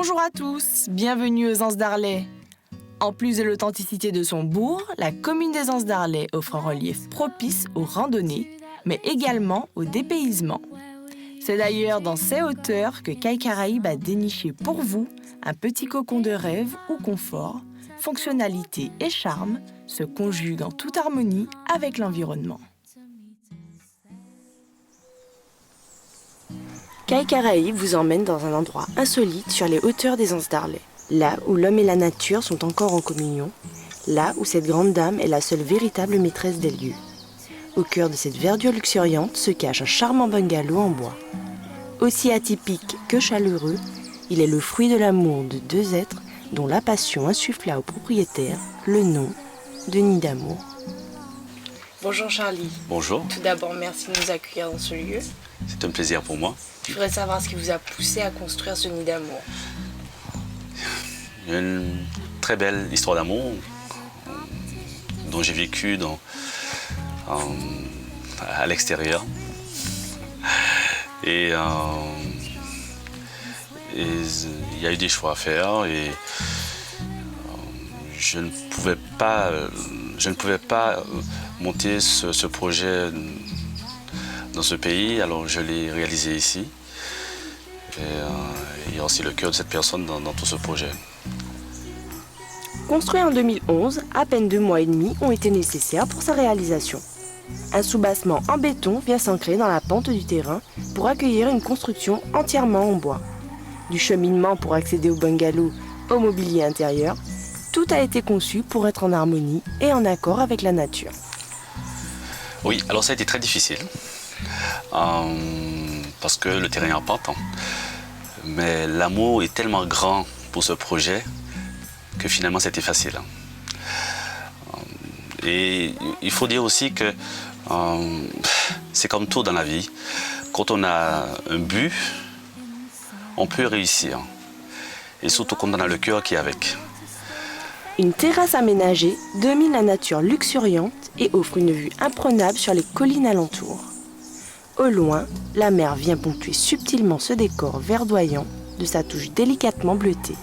Bonjour à tous, bienvenue aux Anses d'Arlet. En plus de l'authenticité de son bourg, la commune des Anses d'Arlet offre un relief propice aux randonnées, mais également au dépaysement. C'est d'ailleurs dans ces hauteurs que Caille Caraïbes a déniché pour vous un petit cocon de rêve où confort, fonctionnalité et charme se conjuguent en toute harmonie avec l'environnement. Caille Caraïbes vous emmène dans un endroit insolite sur les hauteurs des Anses d'Arlet, là où l'homme et la nature sont encore en communion, là où cette grande dame est la seule véritable maîtresse des lieux. Au cœur de cette verdure luxuriante se cache un charmant bungalow en bois. Aussi atypique que chaleureux, il est le fruit de l'amour de deux êtres dont la passion insuffla au propriétaire le nom de Nid d'amour. Bonjour Charlie. Bonjour. Tout d'abord, merci de nous accueillir dans ce lieu. C'est un plaisir pour moi. Je voudrais savoir ce qui vous a poussé à construire ce nid d'amour. Il y a une très belle histoire d'amour dont j'ai vécu à l'extérieur. Et il y a eu des choix à faire et je ne pouvais pas monter ce projet dans ce pays, alors je l'ai réalisé ici. Et il y a aussi le cœur de cette personne dans tout ce projet. Construit en 2011, à peine 2 mois et demi ont été nécessaires pour sa réalisation. Un soubassement en béton vient s'ancrer dans la pente du terrain pour accueillir une construction entièrement en bois. Du cheminement pour accéder au bungalow au mobilier intérieur, tout a été conçu pour être en harmonie et en accord avec la nature. Oui, alors ça a été très difficile. Parce que le terrain est en pente. Mais l'amour est tellement grand pour ce projet que finalement c'était facile. Et il faut dire aussi que c'est comme tout dans la vie. Quand on a un but, on peut réussir. Et surtout quand on a le cœur qui est avec. Une terrasse aménagée domine la nature luxuriante et offre une vue imprenable sur les collines alentours. Au loin, la mer vient ponctuer subtilement ce décor verdoyant de sa touche délicatement bleutée.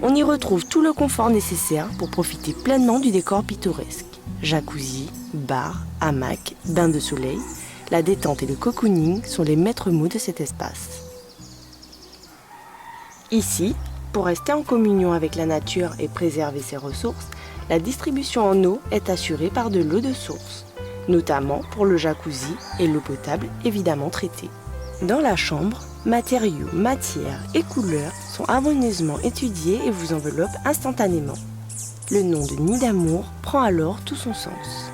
On y retrouve tout le confort nécessaire pour profiter pleinement du décor pittoresque. Jacuzzi, bar, hamac, bain de soleil, la détente et le cocooning sont les maîtres mots de cet espace. Ici, pour rester en communion avec la nature et préserver ses ressources, la distribution en eau est assurée par de l'eau de source, notamment pour le jacuzzi et l'eau potable évidemment traitée. Dans la chambre, matériaux, matières et couleurs sont harmonieusement étudiés et vous enveloppent instantanément. Le nom de Nid d'amour prend alors tout son sens.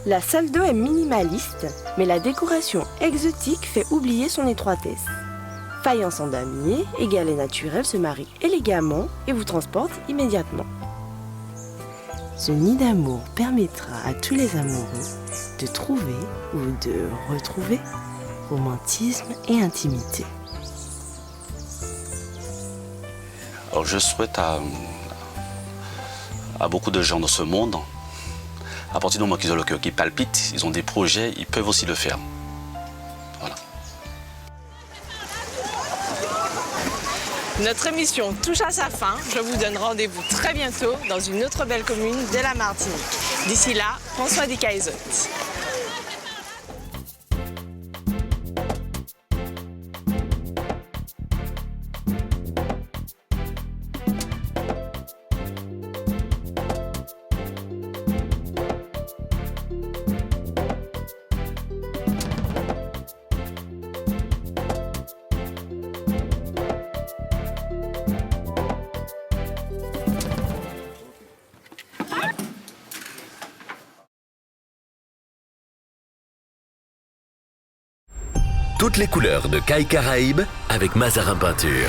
La salle d'eau est minimaliste, mais la décoration exotique fait oublier son étroitesse. Faïence en damier, égale et naturel se marient élégamment et vous transporte immédiatement. Ce nid d'amour permettra à tous les amoureux de trouver ou de retrouver romantisme et intimité. Alors je souhaite à beaucoup de gens dans ce monde, à partir du moment qu'ils ont le cœur qui palpite, ils ont des projets, ils peuvent aussi le faire. Voilà. Notre émission touche à sa fin. Je vous donne rendez-vous très bientôt dans une autre belle commune de la Martinique. D'ici là, prends soin des caillottes. Toutes les couleurs de Caille Caraïbes avec Mazarin Peinture.